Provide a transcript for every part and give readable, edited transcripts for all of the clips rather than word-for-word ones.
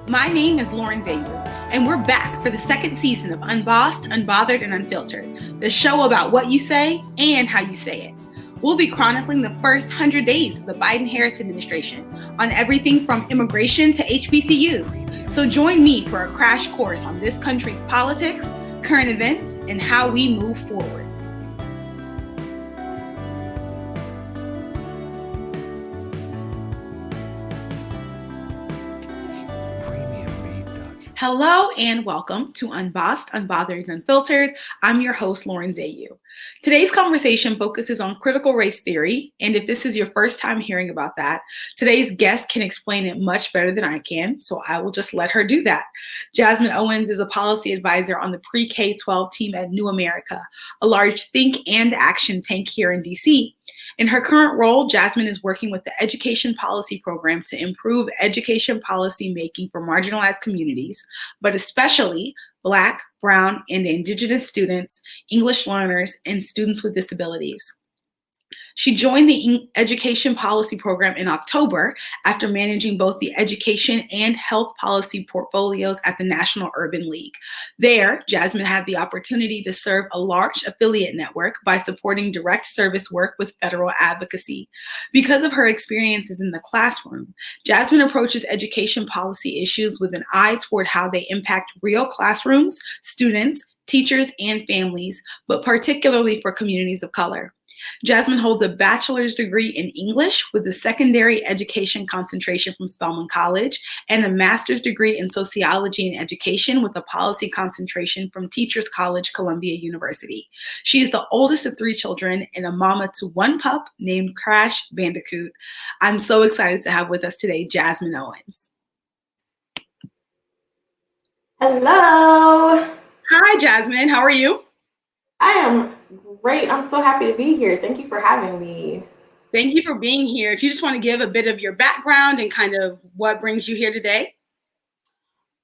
My name is Lauren Zayu, and we're back for the second season of Unbossed, Unbothered, and Unfiltered, the show about what you say and how you say it. We'll be chronicling the first 100 days of the Biden-Harris administration on everything from immigration to HBCUs. So join me for a crash course on this country's politics, current events, and how we move forward. Hello and welcome to Unbossed, Unbothered, and Unfiltered. I'm your host, Lauren Zayu. Today's conversation focuses on critical race theory, and if this is your first time hearing about that, today's guest can explain it much better than I can, so I will just let her do that. Jazmyne Owens is a policy advisor on the pre-K-12 team at New America, a large think and action tank here in DC. In her current role, Jazmyne is working with the Education Policy Program to improve education policy making for marginalized communities, but especially Black, Brown, and Indigenous students, English learners, and students with disabilities. She joined the Education Policy Program in October after managing both the education and health policy portfolios at the National Urban League. There, Jazmyne had the opportunity to serve a large affiliate network by supporting direct service work with federal advocacy. Because of her experiences in the classroom, Jazmyne approaches education policy issues with an eye toward how they impact real classrooms, students, teachers, and families, but particularly for communities of color. Jazmyne holds a bachelor's degree in English with a secondary education concentration from Spelman College and a master's degree in sociology and education with a policy concentration from Teachers College, Columbia University. She is the oldest of 3 children and a mama to 1 pup named Crash Bandicoot. I'm so excited to have with us today Jazmyne Owens. Hello. Hi, Jazmyne. How are you? I am great. I'm so happy to be here. Thank you for having me. Thank you for being here. If you just want to give a bit of your background and kind of what brings you here today.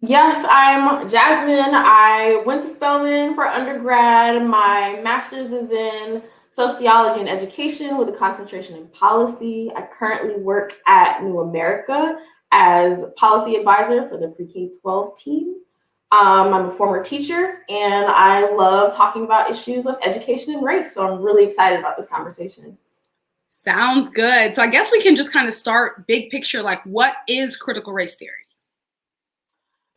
Yes, I'm Jazmyne. I went to Spelman for undergrad. My master's is in sociology and education with a concentration in policy. I currently work at New America as policy advisor for the pre-K-12 team. I'm a former teacher, and I love talking about issues of education and race, so I'm really excited about this conversation. Sounds good. So I guess we can just kind of start big picture, like what is critical race theory?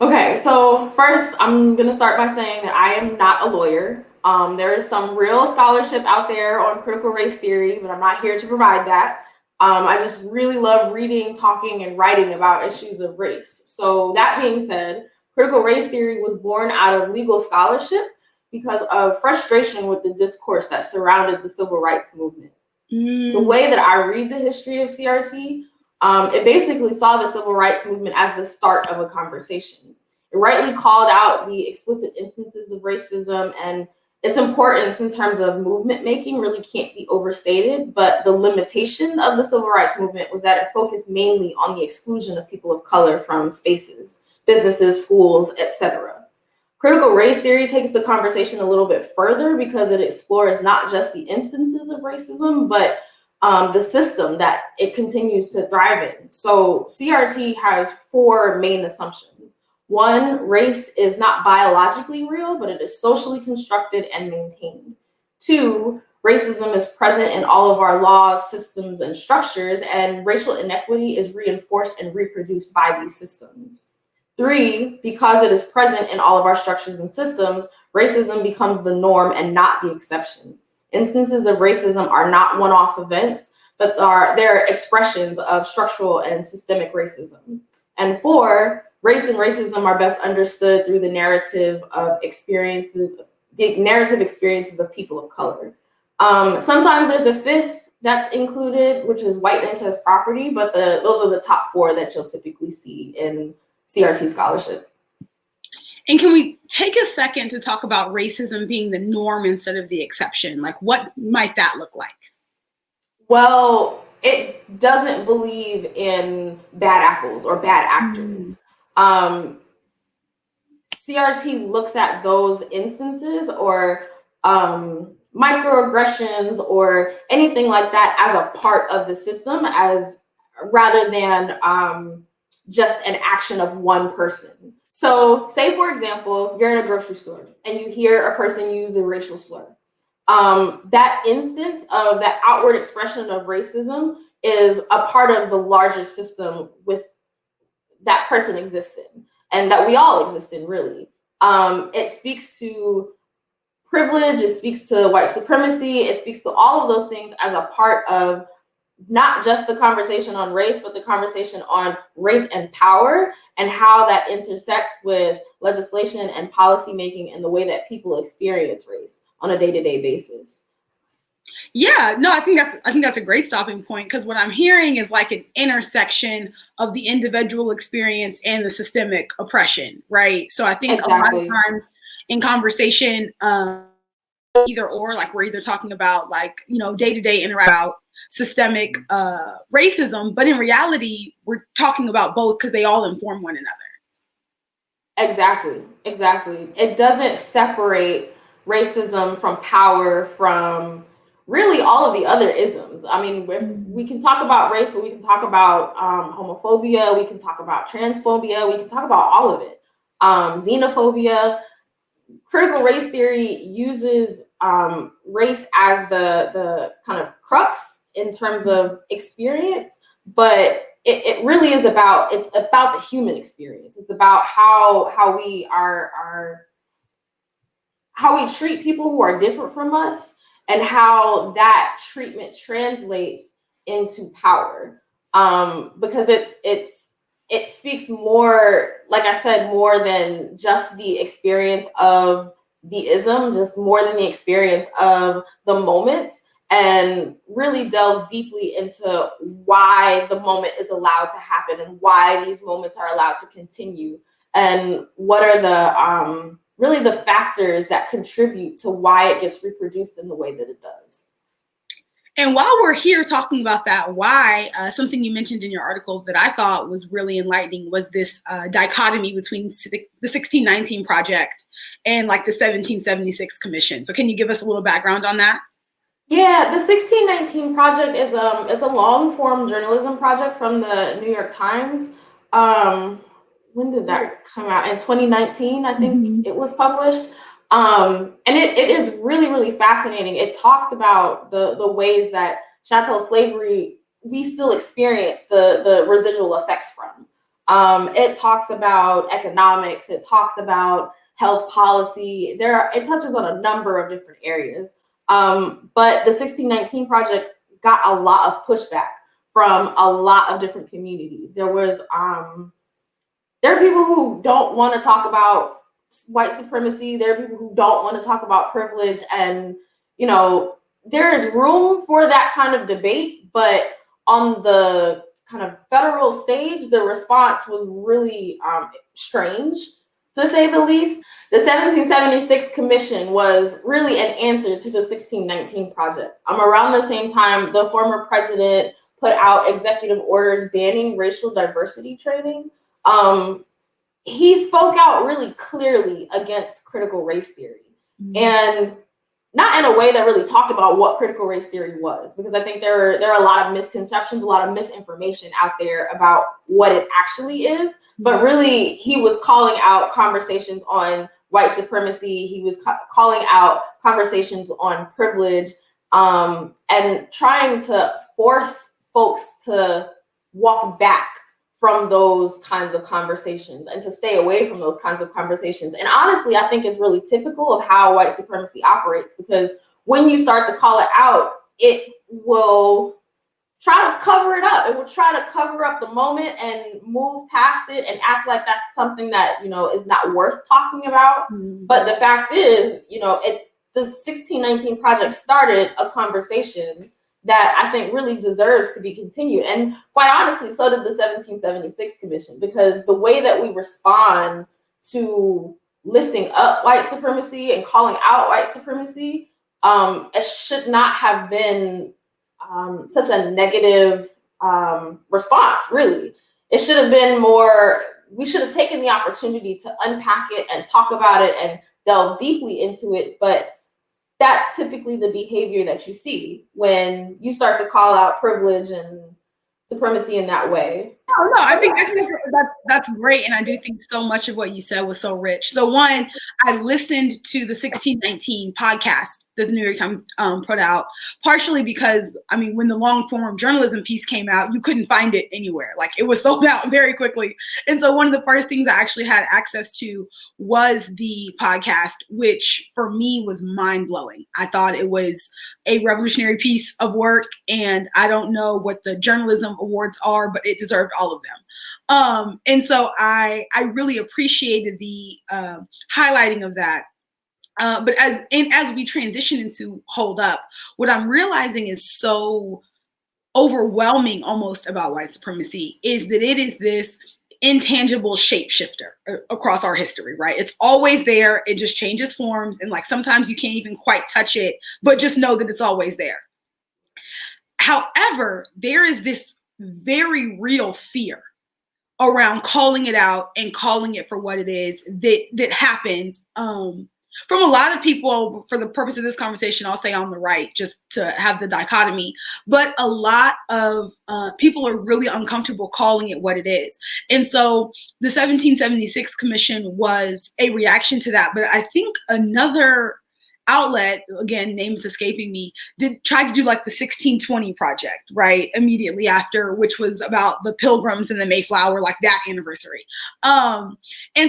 Okay, so first I'm going to start by saying that I am not a lawyer. There is some real scholarship out there on critical race theory, but I'm not here to provide that. I just really love reading, talking, and writing about issues of race. So that being said, critical race theory was born out of legal scholarship because of frustration with the discourse that surrounded the civil rights movement. The way that I read the history of CRT, it basically saw the civil rights movement as the start of a conversation. It rightly called out the explicit instances of racism, and its importance in terms of movement making really can't be overstated, but the limitation of the civil rights movement was that it focused mainly on the exclusion of people of color from spaces, businesses, schools, etc. Critical race theory takes the conversation a little bit further because it explores not just the instances of racism, but the system that it continues to thrive in. So CRT has 4 main assumptions. 1, race is not biologically real, but it is socially constructed and maintained. 2, racism is present in all of our laws, systems, and structures, and racial inequity is reinforced and reproduced by these systems. 3, because it is present in all of our structures and systems, racism becomes the norm and not the exception. Instances of racism are not one-off events, but they're expressions of structural and systemic racism. And 4, race and racism are best understood through the narrative experiences of people of color. Sometimes there's a 5th that's included, which is whiteness as property, but those are the top 4 that you'll typically see in CRT scholarship. And can we take a second to talk about racism being the norm instead of the exception? Like, what might that look like? Well, it doesn't believe in bad apples or bad actors. CRT looks at those instances or microaggressions or anything like that as a part of the system, as rather than just an action of one person. So say, for example, you're in a grocery store and you hear a person use a racial slur. That instance of that outward expression of racism is a part of the larger system with that person exists in, and that we all exist in, really. It speaks to privilege, it speaks to white supremacy, it speaks to all of those things as a part of not just the conversation on race, but the conversation on race and power, and how that intersects with legislation and policy making and the way that people experience race on a day-to-day basis. Yeah, no, I think that's a great stopping point, because what I'm hearing is like an intersection of the individual experience and the systemic oppression, right? So I think exactly. A lot of times in conversation, either or, like we're either talking about like, day-to-day interaction about systemic racism, but in reality, we're talking about both because they all inform one another. Exactly. It doesn't separate racism from power, from really all of the other isms. I mean, we can talk about race, but we can talk about homophobia, we can talk about transphobia, we can talk about all of it. Xenophobia. Critical race theory uses race as the kind of crux in terms of experience, but it really is about the human experience. It's about how we how we treat people who are different from us, and how that treatment translates into power. Because it speaks more, like I said, more than just the experience of the ism, just more than the experience of the moment, and really delves deeply into why the moment is allowed to happen and why these moments are allowed to continue, and what are the really the factors that contribute to why it gets reproduced in the way that it does. And while we're here talking about that why, something you mentioned in your article that I thought was really enlightening was this dichotomy between the 1619 Project and like the 1776 Commission. So can you give us a little background on that? Yeah, the 1619 Project is it's a long form journalism project from the New York Times. When did that come out? In 2019, I think it was published. And it is really, really fascinating. It talks about the ways that chattel slavery we still experience the residual effects from. It talks about economics. It talks about health policy. It touches on a number of different areas. But the 1619 Project got a lot of pushback from a lot of different communities. There are people who don't want to talk about white supremacy. There are people who don't want to talk about privilege. And, there is room for that kind of debate. But on the kind of federal stage, the response was really strange, to say the least. The 1776 Commission was really an answer to the 1619 Project. Around the same time, the former president put out executive orders banning racial diversity training. He spoke out really clearly against critical race theory, and not in a way that really talked about what critical race theory was, because I think there are a lot of misconceptions, a lot of misinformation out there about what it actually is. But really, he was calling out conversations on white supremacy. He was calling out conversations on privilege, and trying to force folks to walk back from those kinds of conversations and to stay away from those kinds of conversations. And honestly, I think it's really typical of how white supremacy operates, because when you start to call it out, it will try to cover it up. It will try to cover up the moment and move past it and act like that's something that, is not worth talking about. But the fact is, the 1619 Project started a conversation that I think really deserves to be continued. And quite honestly, so did the 1776 Commission, because the way that we respond to lifting up white supremacy and calling out white supremacy, it should not have been such a negative response, really. It should have been more, we should have taken the opportunity to unpack it and talk about it and delve deeply into it. But that's typically the behavior that you see when you start to call out privilege and supremacy in that way. Oh, no, I think that's great, and I do think so much of what you said was so rich. So one, I listened to the 1619 podcast that the New York Times put out, partially because, I mean, when the long form journalism piece came out, you couldn't find it anywhere. Like, it was sold out very quickly. And so one of the first things I actually had access to was the podcast, which for me was mind-blowing. I thought it was a revolutionary piece of work, and I don't know what the journalism awards are, but it deserved all of them. And so I really appreciated the highlighting of that. But as we transition into Hold Up, what I'm realizing is so overwhelming almost about white supremacy is that it is this intangible shapeshifter across our history, right? It's always there. It just changes forms. And like sometimes you can't even quite touch it, but just know that it's always there. However, there is this very real fear around calling it out and calling it for what it is that happens from a lot of people. For the purpose of this conversation, I'll say on the right, just to have the dichotomy, but a lot of people are really uncomfortable calling it what it is. And so the 1776 Commission was a reaction to that. But I think another outlet, again, names escaping me, did try to do like the 1620 Project, right? Immediately after, which was about the Pilgrims and the Mayflower, like that anniversary. And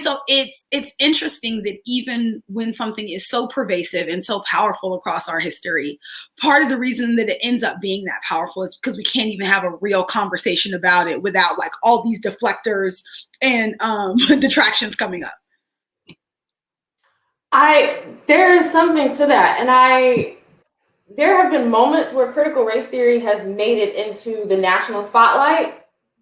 so it's interesting that even when something is so pervasive and so powerful across our history, part of the reason that it ends up being that powerful is because we can't even have a real conversation about it without like all these deflectors and detractions coming up. There is something to that. And there have been moments where critical race theory has made it into the national spotlight,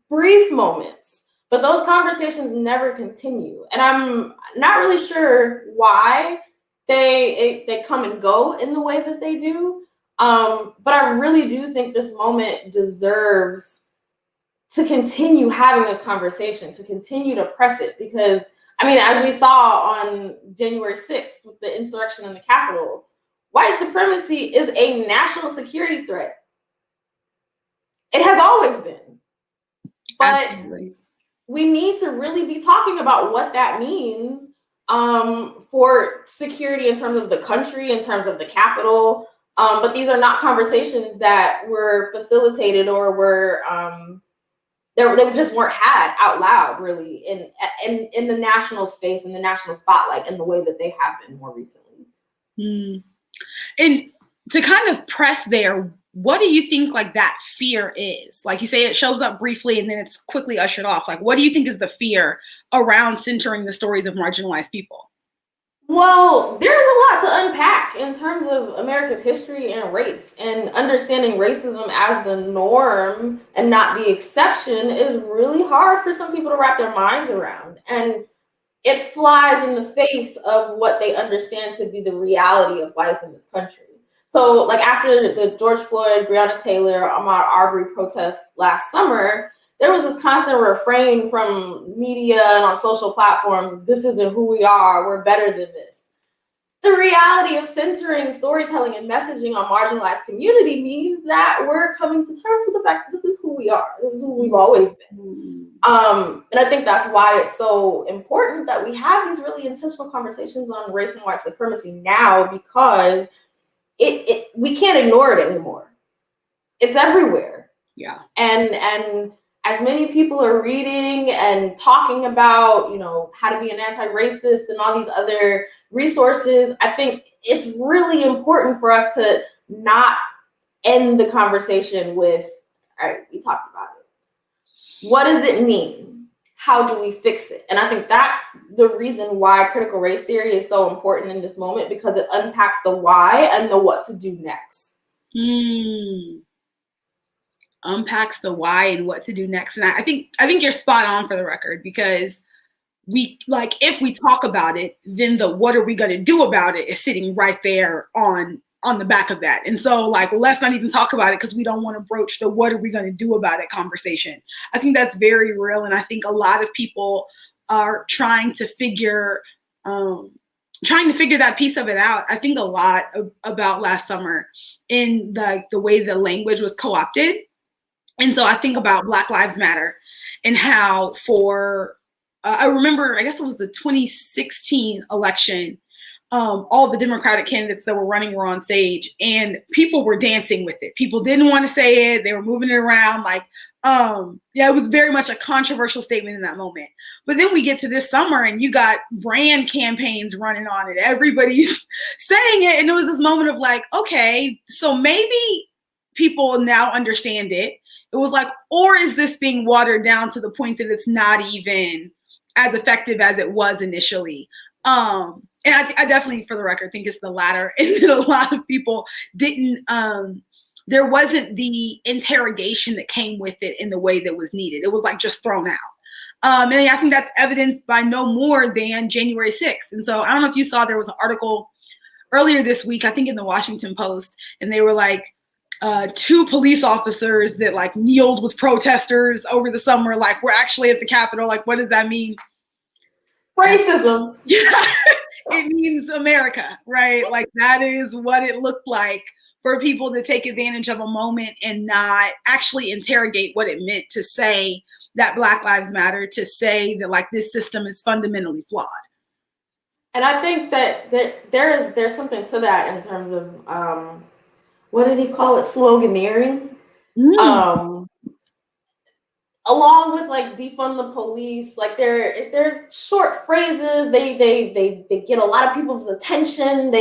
brief moments, but those conversations never continue. And I'm not really sure why they come and go in the way that they do. But I really do think this moment deserves to continue having this conversation, to continue to press it, because I mean, as we saw on January 6th with the insurrection in the Capitol, white supremacy is a national security threat. It has always been. But Absolutely. We need to really be talking about what that means for security in terms of the country, in terms of the Capitol. But these are not conversations that were facilitated or were they just weren't had out loud, really, in the national space, in the national spotlight, in the way that they have been more recently. And to kind of press there, what do you think like that fear is? Like you say, it shows up briefly and then it's quickly ushered off. Like, what do you think is the fear around centering the stories of marginalized people? Well, there's a lot to unpack in terms of America's history and race, and understanding racism as the norm and not the exception is really hard for some people to wrap their minds around. And it flies in the face of what they understand to be the reality of life in this country. So like after the George Floyd, Breonna Taylor, Ahmaud Arbery protests last summer, there was this constant refrain from media and on social platforms: this isn't who we are, we're better than this. The reality of centering storytelling and messaging on marginalized community means that we're coming to terms with the fact that this is who we are. This is who we've always been. And I think that's why it's so important that we have these really intentional conversations on race and white supremacy now, because we can't ignore it anymore. It's everywhere. Yeah. And as many people are reading and talking about, how to be an anti-racist and all these other resources, I think it's really important for us to not end the conversation with, all right, we talked about it. What does it mean? How do we fix it? And I think that's the reason why critical race theory is so important in this moment, because it unpacks the why and the what to do next. Unpacks the why and what to do next. And I think you're spot on, for the record, because if we talk about it, then the what are we going to do about it is sitting right there on the back of that. And so let's not even talk about it, because we don't want to broach the what are we going to do about it conversation. I think that's very real. And I think a lot of people are trying to figure that piece of it out. I think a lot about last summer in the way the language was co-opted. And so I think about Black Lives Matter. and how I remember, I guess it was the 2016 election, all the Democratic candidates that were running were on stage and people were dancing with it. People didn't want to say it. They were moving it around. It was very much a controversial statement in that moment. But then we get to this summer and you got brand campaigns running on it. Everybody's saying it. And it was this moment of like, okay, so maybe people now understand it. It was like, or is this being watered down to the point that it's not even as effective as it was initially? And I definitely, for the record, think it's the latter. And that a lot of people didn't, there wasn't the interrogation that came with it in the way that was needed. It was like just thrown out. And I think that's evidenced by no more than January 6th. And so I don't know if you saw, there was an article earlier this week, I think in the Washington Post, and they were like, 2 police officers that like kneeled with protesters over the summer, like we're actually at the Capitol. Like, what does that mean? Racism. Yeah, it means America, right? Like that is what it looked like for people to take advantage of a moment and not actually interrogate what it meant to say that Black Lives Matter, to say that like this system is fundamentally flawed. And I think that there's something to that in terms of what did he call it? Sloganeering. Along with like defund the police, like they're short phrases. They get a lot of people's attention.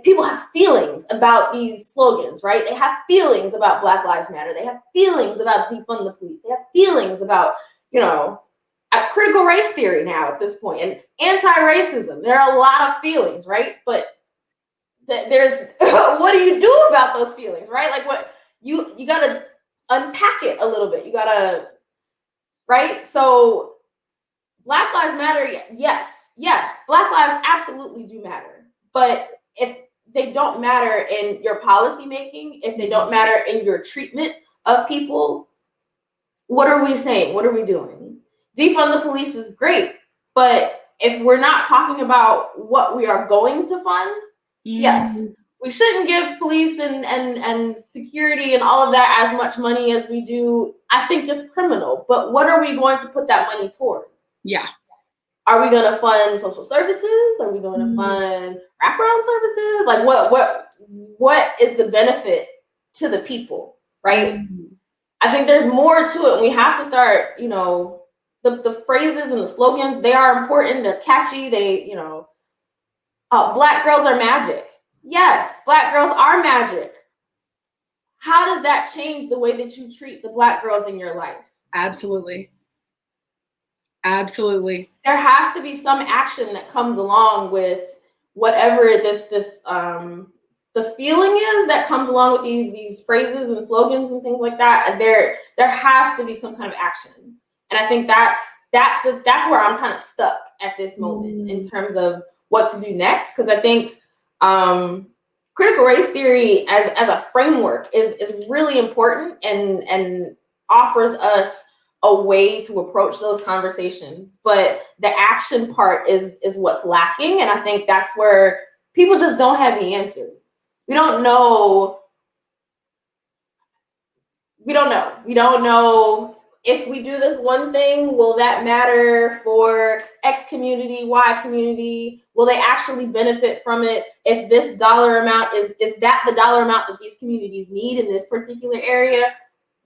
People have feelings about these slogans, right? They have feelings about Black Lives Matter. They have feelings about defund the police. They have feelings about, critical race theory now at this point, and anti-racism. There are a lot of feelings, right? But there's what do you do about those feelings, right? Like what you gotta unpack it a little bit. You gotta, right? So Black Lives Matter, yes, Black lives absolutely do matter. But if they don't matter in your policy making, if they don't matter in your treatment of people, what are we saying? What are we doing? Defund the police is great, but if we're not talking about what we are going to fund, yes, we shouldn't give police and security and all of that as much money as we do. I think it's criminal. But what are we going to put that money towards? Yeah. Are we going to fund social services? Are we going to fund wraparound services? Like what is the benefit to the people, right? I think there's more to it. We have to start, the phrases and the slogans, they are important. They're catchy. Black girls are magic. Yes, Black girls are magic. How does that change the way that you treat the Black girls in your life? Absolutely. There has to be some action that comes along with whatever the feeling is that comes along with these phrases and slogans and things like that. There has to be some kind of action. And I think that's where I'm kind of stuck at this moment in terms of what to do next. Because I think critical race theory as a framework is really important and offers us a way to approach those conversations. But the action part is what's lacking. And I think that's where people just don't have the answers. We don't know. We don't know if we do this one thing, will that matter for X community, Y community? Will they actually benefit from it? If this dollar amount is that the dollar amount that these communities need in this particular area?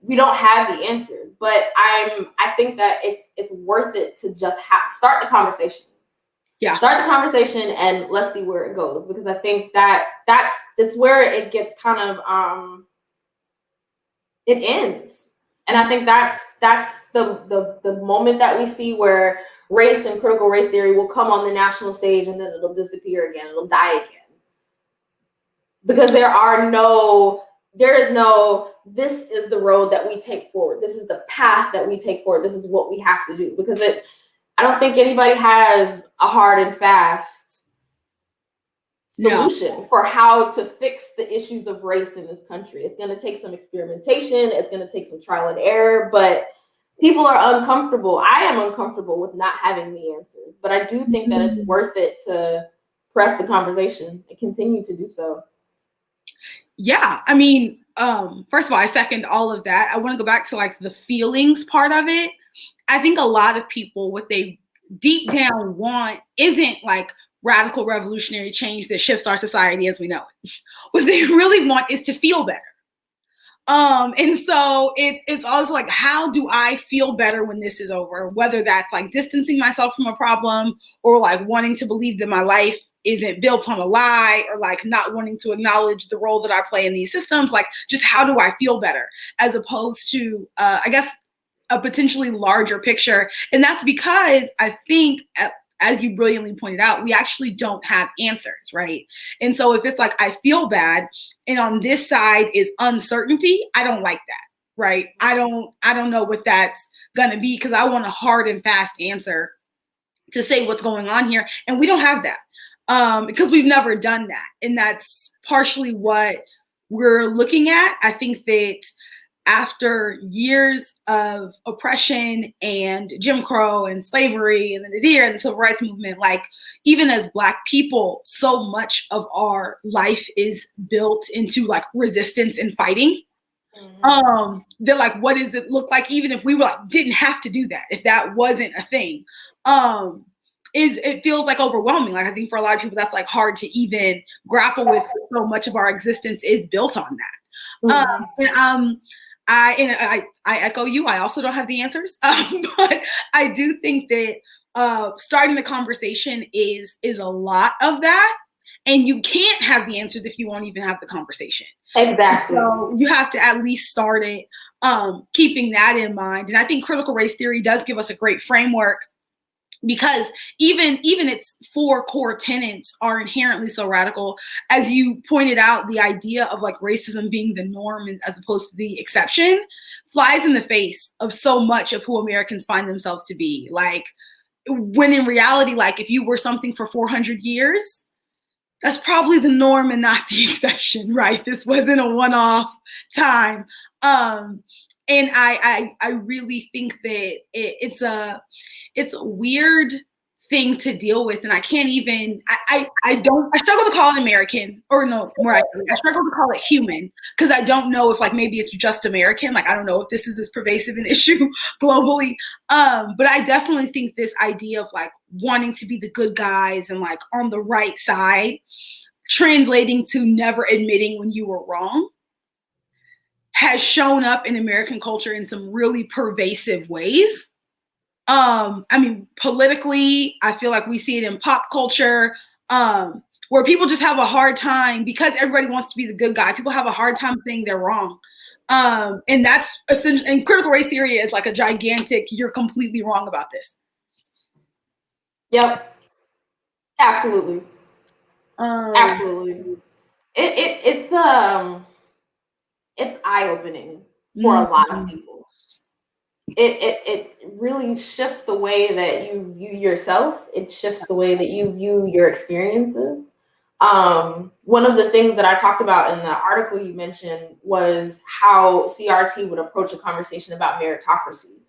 We don't have the answers, but I think that it's worth it to just start the conversation. Yeah, start the conversation and let's see where it goes, because I think that's where it gets kind of it ends. And I think that's the moment that we see where race and critical race theory will come on the national stage and then it'll disappear again. It'll die again. Because there is no, this is the road that we take forward. This is the path that we take forward. This is what we have to do. Because I don't think anybody has a hard and fast solution for how to fix the issues of race in this country. It's going to take some experimentation. It's going to take some trial and error, but people are uncomfortable. I am uncomfortable with not having the answers, but I do think that it's worth it to press the conversation and continue to do so. Yeah. I mean, first of all, I second all of that. I want to go back to like the feelings part of it. I think a lot of people, what they deep down want isn't like radical revolutionary change that shifts our society as we know it. What they really want is to feel better. And so it's also like, how do I feel better when this is over? Whether that's like distancing myself from a problem, or like wanting to believe that my life isn't built on a lie, or like not wanting to acknowledge the role that I play in these systems. Like, just how do I feel better, as opposed to, I guess, a potentially larger picture. And that's because I think, as you brilliantly pointed out, we actually don't have answers, right? And so if it's like, I feel bad, and on this side is uncertainty, I don't like that, right? I don't know what that's gonna be, because I want a hard and fast answer to say what's going on here. And we don't have that, because we've never done that. And that's partially what we're looking at. I think that after years of oppression and Jim Crow and slavery and the Nadir and the Civil Rights Movement, like, even as Black people, so much of our life is built into like resistance and fighting. They're like, what does it look like, even if we were like, didn't have to do that, if that wasn't a thing? It feels like overwhelming. Like, I think for a lot of people, that's like hard to even grapple with. So much of our existence is built on that. I echo you. I also don't have the answers, but I do think that starting the conversation is a lot of that, and you can't have the answers if you won't even have the conversation. Exactly. So you have to at least start it, keeping that in mind. And I think critical race theory does give us a great framework, because even its 4 core tenets are inherently so radical. As you pointed out, the idea of like racism being the norm as opposed to the exception flies in the face of so much of who Americans find themselves to be. Like, when in reality, like, if you were something for 400 years, that's probably the norm and not the exception, right? This wasn't a one-off time. And I really think that it's a weird thing to deal with. And I can't even, I struggle to call it American, or no, more accurately, I struggle to call it human, because I don't know if like maybe it's just American. Like, I don't know if this is as pervasive an issue globally. But I definitely think this idea of like wanting to be the good guys and like on the right side, translating to never admitting when you were wrong, has shown up in American culture in some really pervasive ways. I mean, politically, I feel like we see it in pop culture, where people just have a hard time, because everybody wants to be the good guy. People have a hard time saying they're wrong. And that's essentially, and critical race theory is like a gigantic, you're completely wrong about this. Yep. Absolutely. Absolutely. It's eye-opening for a lot of people. It really shifts the way that you view yourself. It shifts the way that you view your experiences. One of the things that I talked about in the article you mentioned was how CRT would approach a conversation about meritocracy.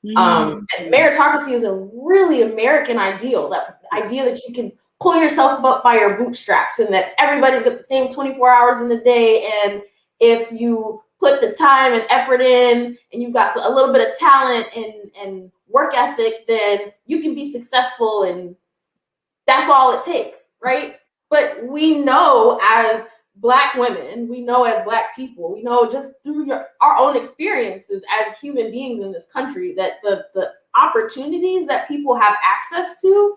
And meritocracy is a really American ideal, that idea that you can pull yourself up by your bootstraps and that everybody's got the same 24 hours in the day. And if you put the time and effort in and you've got a little bit of talent and work ethic, then you can be successful, and that's all it takes, right? But we know as Black women, we know as Black people, we know just through our own experiences as human beings in this country, that the opportunities that people have access to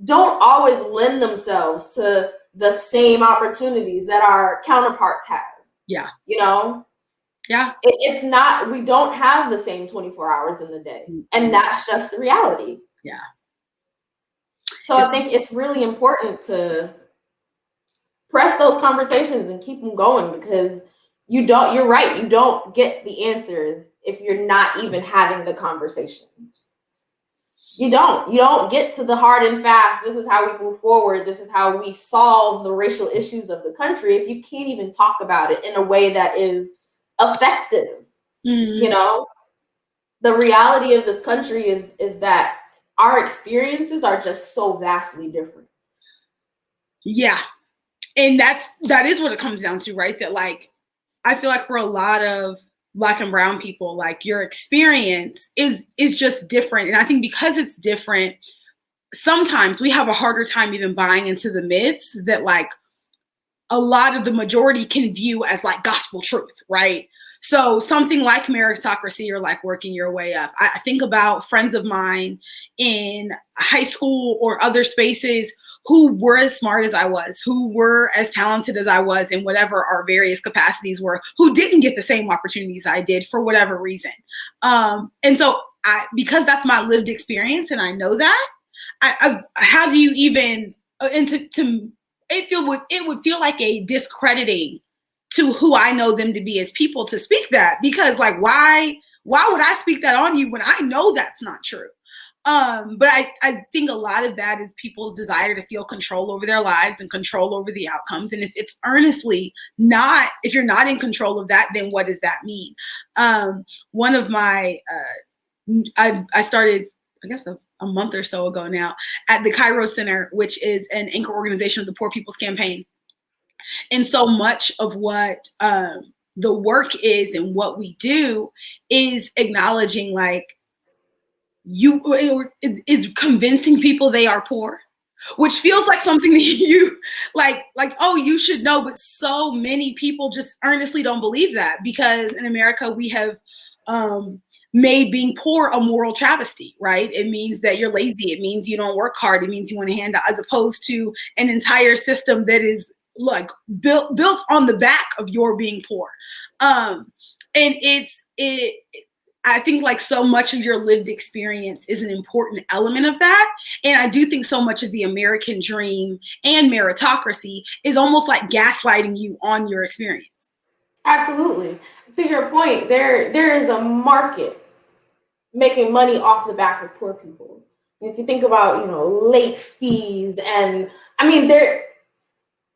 don't always lend themselves to the same opportunities that our counterparts have. Yeah. You know? Yeah. It's not, we don't have the same 24 hours in the day. And that's just the reality. Yeah. So I think it's really important to press those conversations and keep them going, because you're right, you don't get the answers if you're not even having the conversation. You don't get to the hard and fast, this is how we move forward, this is how we solve the racial issues of the country, if you can't even talk about it in a way that is effective. You know, the reality of this country is that our experiences are just so vastly different. Yeah. And that is what it comes down to, right? That like, I feel like for a lot of Black and brown people, like your experience is just different. And I think because it's different, sometimes we have a harder time even buying into the myths that like a lot of the majority can view as like gospel truth, right? So something like meritocracy or like working your way up. I think about friends of mine in high school or other spaces who were as smart as I was, who were as talented as I was in whatever our various capacities were, who didn't get the same opportunities I did for whatever reason. And so because that's my lived experience and I know that, how do you even, it would feel like a discrediting to who I know them to be as people to speak that, because like, why would I speak that on you when I know that's not true? But I think a lot of that is people's desire to feel control over their lives and control over the outcomes. And if it's earnestly not, if you're not in control of that, then what does that mean? One of my, I started, I guess, a month or so ago now at the Cairo Center, which is an anchor organization of the Poor People's Campaign. And so much of what the work is and what we do is acknowledging like is convincing people they are poor, which feels like something that you like, oh, you should know. But so many people just earnestly don't believe that, because in America, we have made being poor a moral travesty, right? It means that you're lazy. It means you don't work hard. It means you want to hand out, as opposed to an entire system that is like built on the back of your being poor. And I think like so much of your lived experience is an important element of that. And I do think so much of the American dream and meritocracy is almost like gaslighting you on your experience. Absolutely. To your point, there is a market making money off the backs of poor people. If you think about, late fees, and I mean, it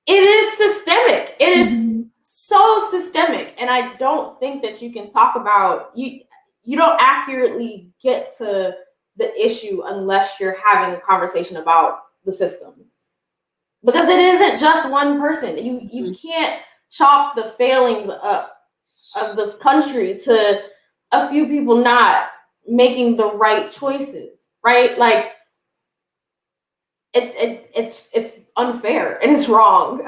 is systemic. It is so systemic. And I don't think that you can talk about, you don't accurately get to the issue unless you're having a conversation about the system. Because it isn't just one person. You can't chalk the failings of this country to a few people not making the right choices, right? Like, it's unfair and it's wrong.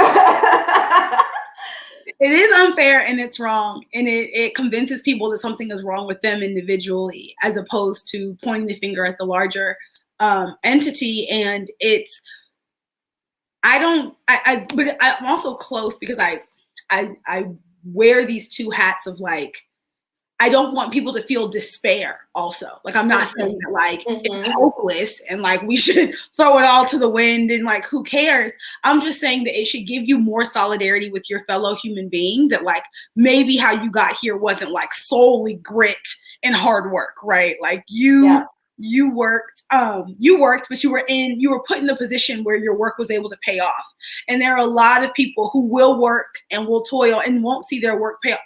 It is unfair and it's wrong, and it convinces people that something is wrong with them individually, as opposed to pointing the finger at the larger entity. And but I'm also close because I wear these two hats of like, I don't want people to feel despair also. Like, I'm not saying that like it's hopeless and like we should throw it all to the wind and like, who cares? I'm just saying that it should give you more solidarity with your fellow human being, that like maybe how you got here wasn't like solely grit and hard work, right? Like you worked, but you were put in the position where your work was able to pay off. And there are a lot of people who will work and will toil and won't see their work pay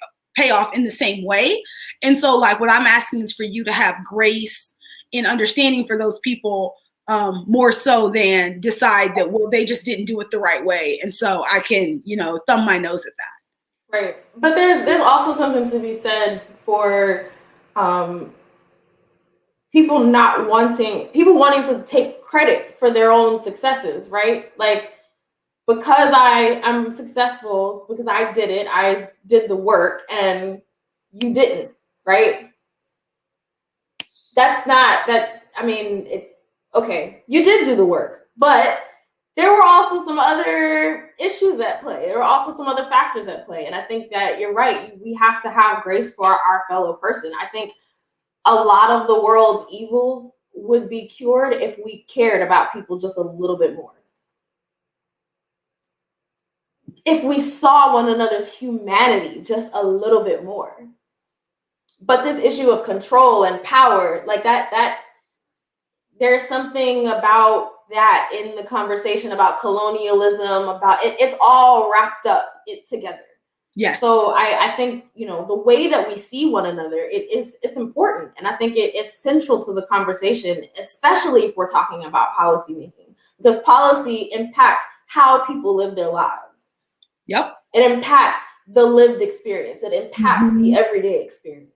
off in the same way. And so like what I'm asking is for you to have grace and understanding for those people, more so than decide that, well, they just didn't do it the right way, and so I can, thumb my nose at that. Right. But there's also something to be said for people wanting to take credit for their own successes, right? Like, because I'm successful, because I did it, I did the work, and you didn't, right? That's not that. I mean, okay, you did do the work, but there were also some other issues at play. There were also some other factors at play. And I think that you're right. We have to have grace for our fellow person. I think a lot of the world's evils would be cured if we cared about people just a little bit more. If we saw one another's humanity just a little bit more. But this issue of control and power, like that there's something about that in the conversation about colonialism, about it's all wrapped up together. Yes. So I think, the way that we see one another, it's important. And I think it is central to the conversation, especially if we're talking about policy making, because policy impacts how people live their lives. Yep. It impacts the lived experience. It impacts the everyday experience.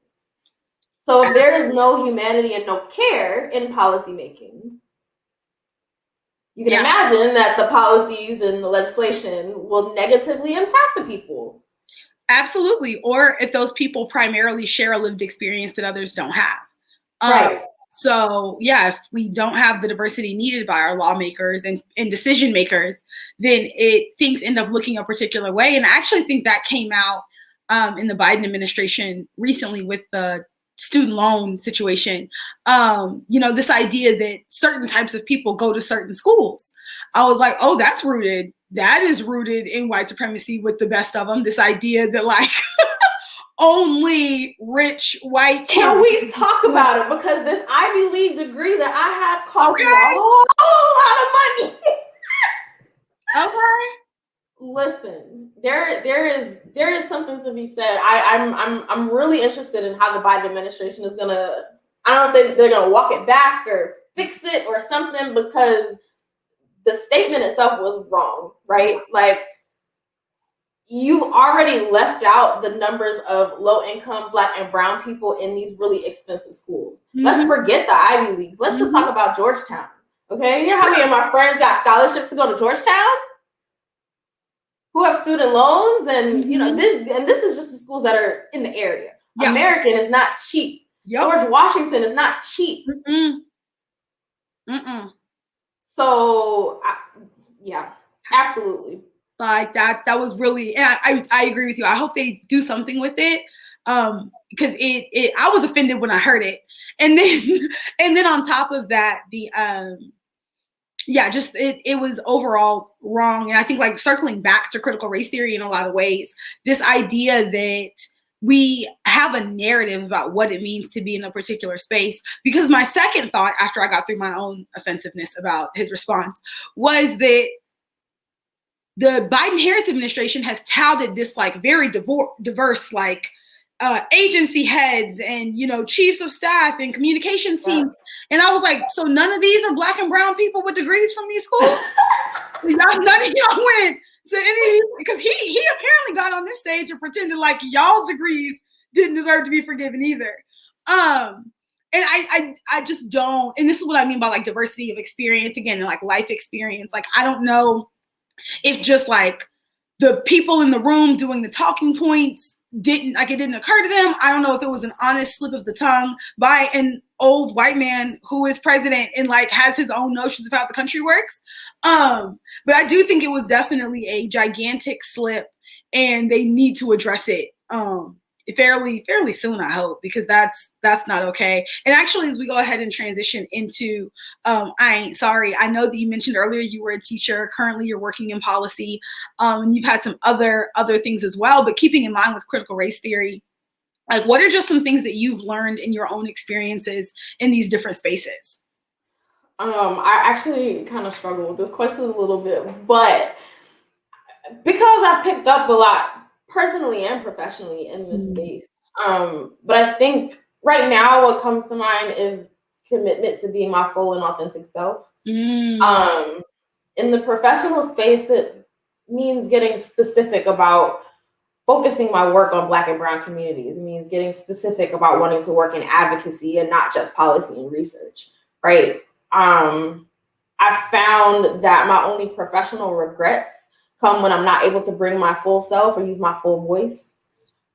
So if there is no humanity and no care in policymaking, you can imagine that the policies and the legislation will negatively impact the people. Absolutely. Or if those people primarily share a lived experience that others don't have. Right. So yeah, if we don't have the diversity needed by our lawmakers and decision makers, then things end up looking a particular way. And I actually think that came out in the Biden administration recently with the student loan situation. This idea that certain types of people go to certain schools. I was like, oh, that is rooted in white supremacy with the best of them. This idea that like only rich white. Can we talk about it? Because this Ivy League degree that I have cost me a lot of money. Okay. Listen, there is something to be said. I'm really interested in how the Biden administration is gonna. I don't know if they're gonna walk it back or fix it or something, because the statement itself was wrong, right? Like, you've already left out the numbers of low-income Black and brown people in these really expensive schools. Let's forget the Ivy Leagues. Let's just talk about Georgetown. Okay, you know how many of my friends got scholarships to go to Georgetown? Who have student loans, and this is just the schools that are in the area. Yep. American is not cheap. Yep. George Washington is not cheap. So yeah, absolutely. Like that was really, and I agree with you. I hope they do something with it. Because I was offended when I heard it. And then on top of that, it was overall wrong. And I think, like, circling back to critical race theory in a lot of ways, this idea that we have a narrative about what it means to be in a particular space. Because my second thought, after I got through my own offensiveness about his response, was that the Biden-Harris administration has touted this like very diverse, like agency heads and, chiefs of staff and communications teams. And I was like, so none of these are Black and brown people with degrees from these schools? None of y'all went to any, because he apparently got on this stage and pretended like y'all's degrees didn't deserve to be forgiven either. And I just don't, and this is what I mean by like diversity of experience again, and like life experience. Like, I don't know if just like the people in the room doing the talking points it didn't occur to them. I don't know if it was an honest slip of the tongue by an old white man who is president and like has his own notions of how the country works. But I do think it was definitely a gigantic slip, and they need to address it fairly soon, I hope, because that's not okay. And actually, as we go ahead and transition into I Ain't Sorry, I know that you mentioned earlier you were a teacher. Currently, you're working in policy, and you've had some other things as well. But keeping in mind with critical race theory, like, what are just some things that you've learned in your own experiences in these different spaces? I actually kind of struggle with this question a little bit, but because I picked up a lot personally and professionally in this space. But I think right now what comes to mind is commitment to being my full and authentic self. In the professional space, it means getting specific about focusing my work on Black and brown communities. It means getting specific about wanting to work in advocacy and not just policy and research, right? I found that my only professional regrets come when I'm not able to bring my full self or use my full voice.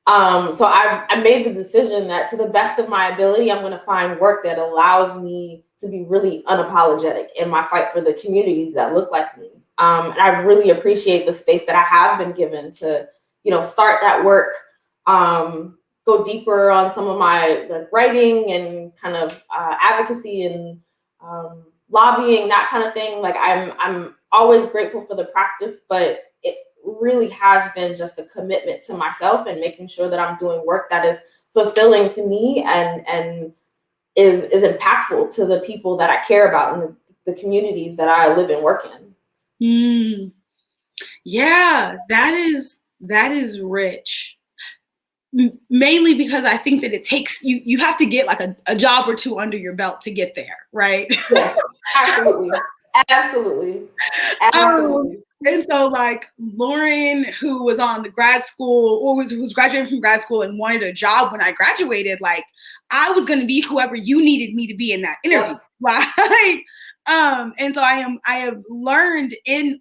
So I made the decision that, to the best of my ability, I'm going to find work that allows me to be really unapologetic in my fight for the communities that look like me. And I really appreciate the space that I have been given to, start that work, go deeper on some of my writing and kind of advocacy and lobbying, that kind of thing. Like, I'm always grateful for the practice, but it really has been just a commitment to myself and making sure that I'm doing work that is fulfilling to me and is impactful to the people that I care about and the communities that I live and work in. Yeah, that is rich. Mainly because I think that it takes you have to get like a job or two under your belt to get there, right? Yes, absolutely. Absolutely. And so like Lauren, who was on the grad school or was graduating from grad school and wanted a job when I graduated, like I was going to be whoever you needed me to be in that interview. Yep. Like, and so I have learned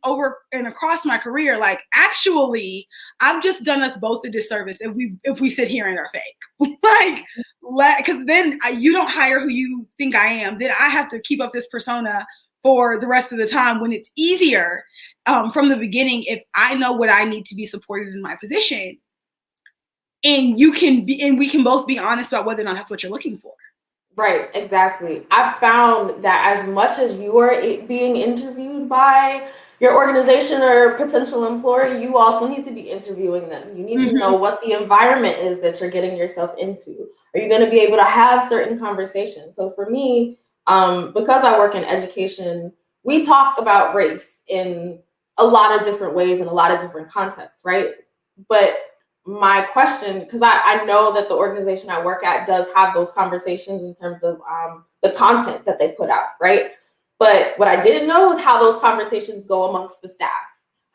over and across my career, like actually I've just done us both a disservice if we sit here and are fake. Like, because then you don't hire who you think I am. Then I have to keep up this persona for the rest of the time when it's easier from the beginning if I know what I need to be supported in my position, and we can both be honest about whether or not that's what you're looking for. Right, exactly. I've found that as much as you are being interviewed by your organization or potential employer, you also need to be interviewing them. You need to know what the environment is that you're getting yourself into. Are you going to be able to have certain conversations? So for me, because I work in education, we talk about race in a lot of different ways in a lot of different contexts, right? But my question, because I know that the organization I work at does have those conversations in terms of the content that they put out, right? But what I didn't know is how those conversations go amongst the staff,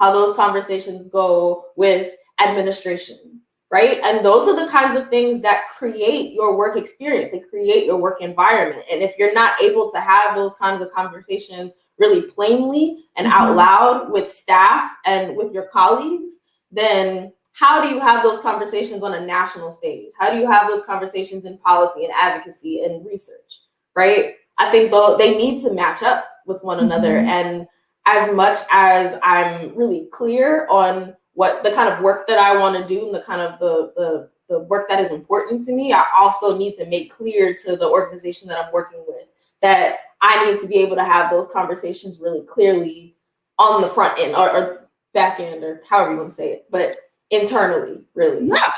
how those conversations go with administration, right? And those are the kinds of things that create your work experience, they create your work environment. And if you're not able to have those kinds of conversations really plainly and out loud with staff and with your colleagues, then how do you have those conversations on a national stage? How do you have those conversations in policy and advocacy and research, right? I think they need to match up with one another. And as much as I'm really clear on what the kind of work that I want to do and the kind of the work that is important to me, I also need to make clear to the organization that I'm working with that I need to be able to have those conversations really clearly on the front end or back end or however you want to say it, but internally, really. Yeah.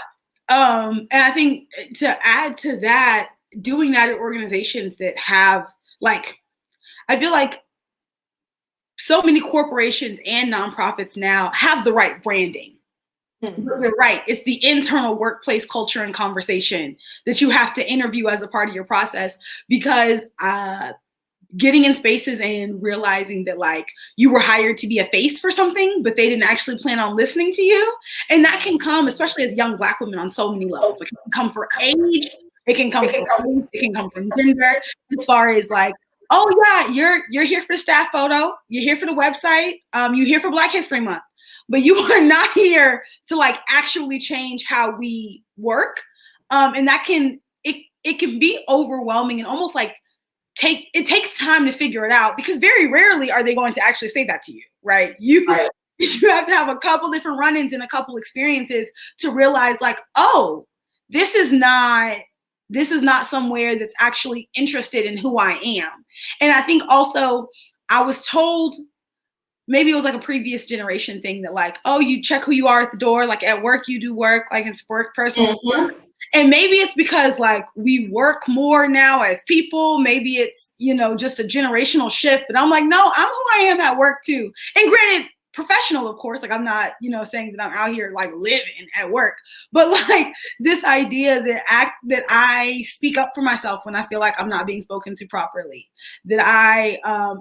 And I think to add to that, doing that at organizations that have like, I feel like so many corporations and nonprofits now have the right branding. You're right. It's the internal workplace culture and conversation that you have to interview as a part of your process, because getting in spaces and realizing that like you were hired to be a face for something, but they didn't actually plan on listening to you. And that can come, especially as young Black women, on so many levels. Like, it can come for age, it can come from race, it can come from gender, as far as like, oh yeah, you're here for the staff photo, you're here for the website, you're here for Black History Month, but you are not here to like actually change how we work. And that it can be overwhelming and almost like it takes time to figure it out, because very rarely are they going to actually say that to you, right? You have to have a couple different run-ins and a couple experiences to realize like, oh, this is not somewhere that's actually interested in who I am. And I think also I was told, maybe it was like a previous generation thing, that like, oh, you check who you are at the door, like at work you do work, like it's work, personal work. And maybe it's because like we work more now as people. Maybe it's, just a generational shift. But I'm like, no, I'm who I am at work too. And granted, professional, of course, like I'm not, saying that I'm out here like living at work. But like this idea that I speak up for myself when I feel like I'm not being spoken to properly. That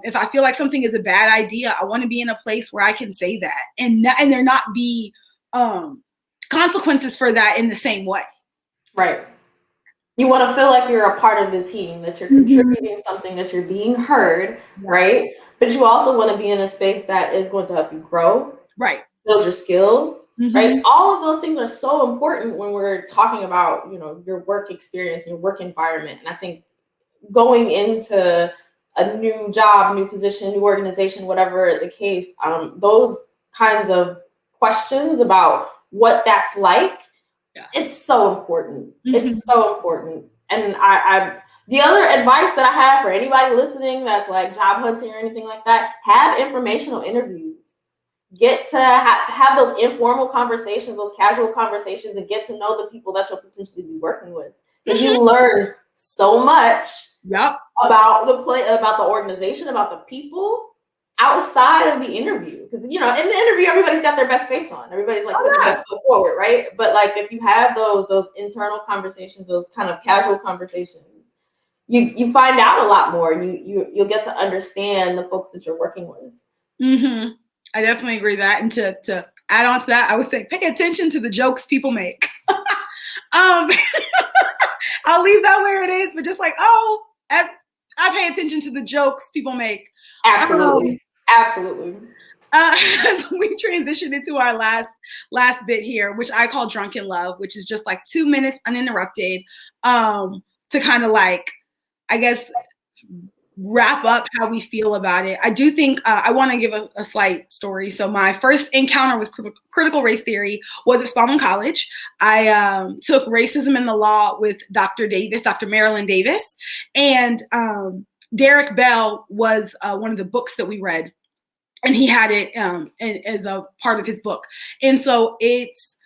if I feel like something is a bad idea, I want to be in a place where I can say that and there not be consequences for that in the same way. Right. You want to feel like you're a part of the team, that you're contributing something, that you're being heard, right? But you also want to be in a space that is going to help you grow, right? Build your skills, right? All of those things are so important when we're talking about, your work experience, your work environment. And I think going into a new job, new position, new organization, whatever the case, those kinds of questions about what that's like, it's so important. It's so important. And I the other advice that I have for anybody listening that's like job hunting or anything like that, have informational interviews. Get to have those informal conversations, those casual conversations, and get to know the people that you'll potentially be working with. Because you learn so much about the organization, about the people, outside of the interview. Because in the interview, everybody's got their best face on, everybody's like putting their best foot forward, right? But like if you have those internal conversations, those kind of casual conversations, you find out a lot more, and you'll get to understand the folks that you're working with. I definitely agree with that. And to add on to that, I would say pay attention to the jokes people make. I'll leave that where it is, but just like, I pay attention to the jokes people make. Absolutely. Absolutely. As we transition into our last bit here, which I call Drunken Love, which is just like 2 minutes uninterrupted, to kind of like, I guess, wrap up how we feel about it. I do think I want to give a slight story. So my first encounter with critical race theory was at Spelman College. I took racism in the law with Dr. Marilyn Davis, and Derek Bell was one of the books that we read. And he had it as a part of his book. And so it's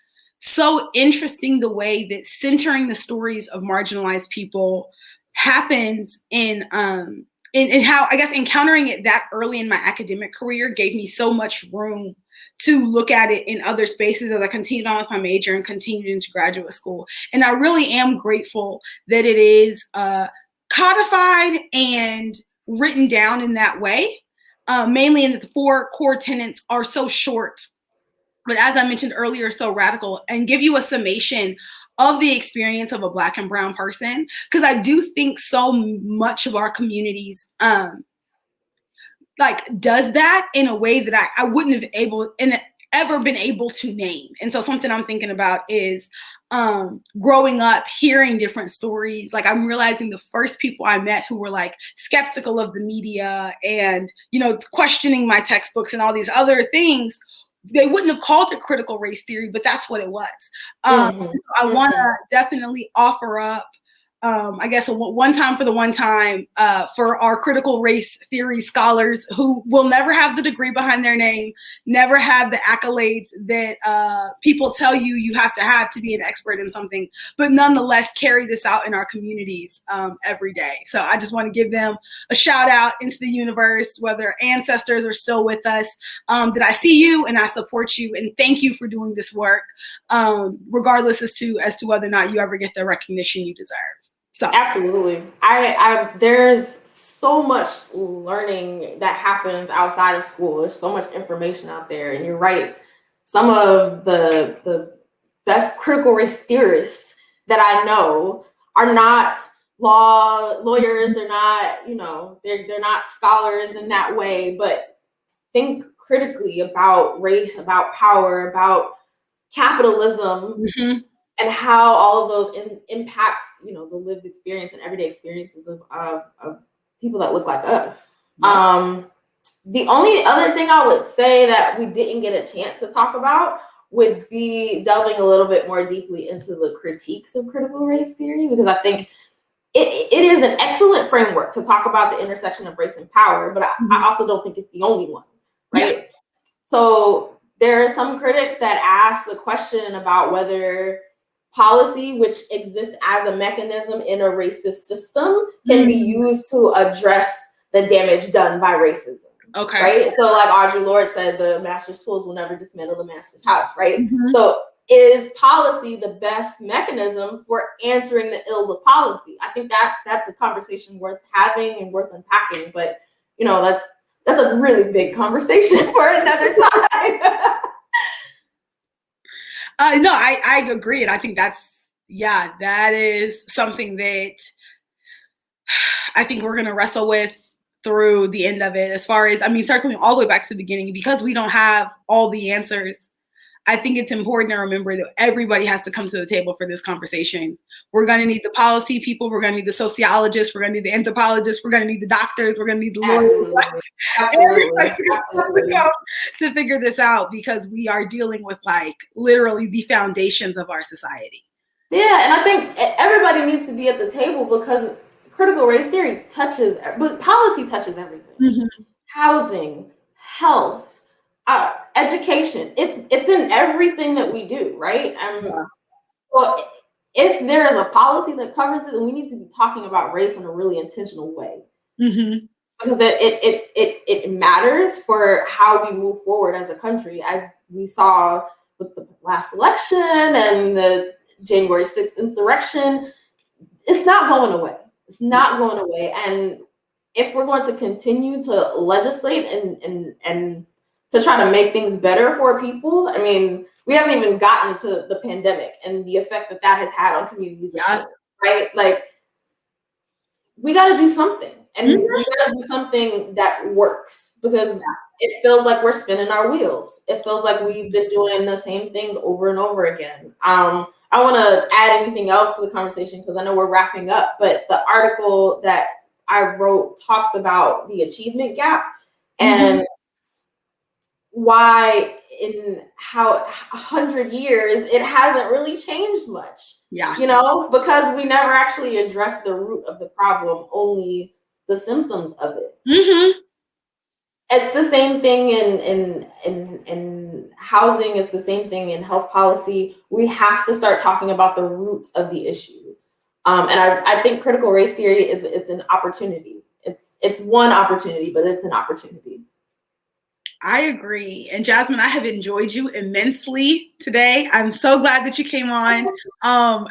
so interesting the way that centering the stories of marginalized people happens in how, I guess, encountering it that early in my academic career gave me so much room to look at it in other spaces as I continued on with my major and continued into graduate school. And I really am grateful that it is codified and written down in that way. Mainly in that the 4 core tenets are so short, but as I mentioned earlier, so radical, and give you a summation of the experience of a Black and brown person. Because I do think so much of our communities does that in a way that I wouldn't have ever been able to name. And so something I'm thinking about is growing up, hearing different stories. Like, I'm realizing the first people I met who were like skeptical of the media and, questioning my textbooks and all these other things, they wouldn't have called it critical race theory, but that's what it was. I want to definitely offer up, I guess, one time for our critical race theory scholars who will never have the degree behind their name, never have the accolades that people tell you have to be an expert in something, but nonetheless carry this out in our communities every day. So I just want to give them a shout out into the universe, whether ancestors are still with us, that I see you and I support you, and thank you for doing this work, regardless as to whether or not you ever get the recognition you deserve. So. Absolutely. I there's so much learning that happens outside of school. There's so much information out there, and you're right. Some of the best critical race theorists that I know are not lawyers. They're not, they're not scholars in that way, but think critically about race, about power, about capitalism. Mm-hmm. And how all of those impact, the lived experience and everyday experiences of people that look like us. Yeah. The only other thing I would say that we didn't get a chance to talk about would be delving a little bit more deeply into the critiques of critical race theory, because I think it is an excellent framework to talk about the intersection of race and power, but I also don't think it's the only one, right? Yeah. So there are some critics that ask the question about whether policy, which exists as a mechanism in a racist system, can be used to address the damage done by racism. Okay. Right? So like Audre Lorde said, the master's tools will never dismantle the master's house, right? Mm-hmm. So is policy the best mechanism for answering the ills of policy? I think that's a conversation worth having and worth unpacking, but that's a really big conversation for another time. No, I agree. And I think that is something that I think we're going to wrestle with through the end of it, as far as, circling all the way back to the beginning, because we don't have all the answers. I think it's important to remember that everybody has to come to the table for this conversation. We're going to need the policy people. We're going to need the sociologists. We're going to need the anthropologists. We're going to need the doctors. We're going to need the lawyers. Everybody's going to come to figure this out, because we are dealing with literally the foundations of our society. Yeah, and I think everybody needs to be at the table, because critical race theory but policy touches everything. Mm-hmm. Housing, health, education. It's in everything that we do, right? Well, if there is a policy that covers it, then we need to be talking about race in a really intentional way. Mm-hmm. Because it matters for how we move forward as a country, as we saw with the last election and the January 6th insurrection. It's not going away. It's not going away. And if we're going to continue to legislate and to try to make things better for people. I mean, we haven't even gotten to the pandemic and the effect that has had on communities, right? Like, we got to do something, and we got to do something that works, because it feels like we're spinning our wheels. It feels like we've been doing the same things over and over again. I want to add anything else to the conversation, because I know we're wrapping up, but the article that I wrote talks about the achievement gap and why in how 100 years it hasn't really changed much. You know, because we never actually addressed the root of the problem, only the symptoms of it. It's the same thing in housing. It's the same thing in health policy. We have to start talking about the root of the issue. And I think critical race theory it's an opportunity. It's one opportunity, but it's an opportunity. I agree. And Jazmyne, I have enjoyed you immensely today. I'm so glad that you came on.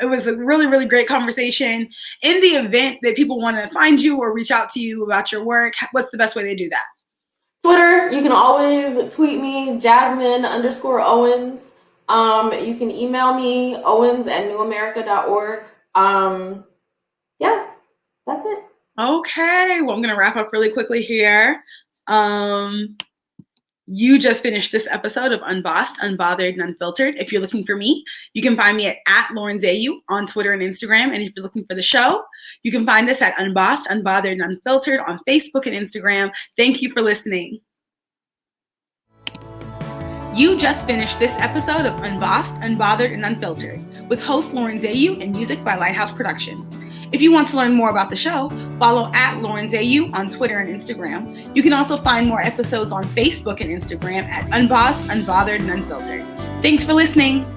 It was a really, really great conversation. In the event that people want to find you or reach out to you about your work, what's the best way they do that? Twitter, you can always tweet me, Jazmyne_Owens. You can email me, owens@newamerica.org. Yeah, that's it. Okay. Well, I'm going to wrap up really quickly here. You just finished this episode of Unbossed, Unbothered, and Unfiltered. If you're looking for me, you can find me at @LaurenZayu on Twitter and Instagram. And if you're looking for the show, you can find us at Unbossed, Unbothered, and Unfiltered on Facebook and Instagram. Thank you for listening. You just finished this episode of Unbossed, Unbothered, and Unfiltered with host Lauren Zayu and music by Lighthouse Productions. If you want to learn more about the show, follow @LaurenZayu on Twitter and Instagram. You can also find more episodes on Facebook and Instagram at Unbossed, Unbothered, and Unfiltered. Thanks for listening.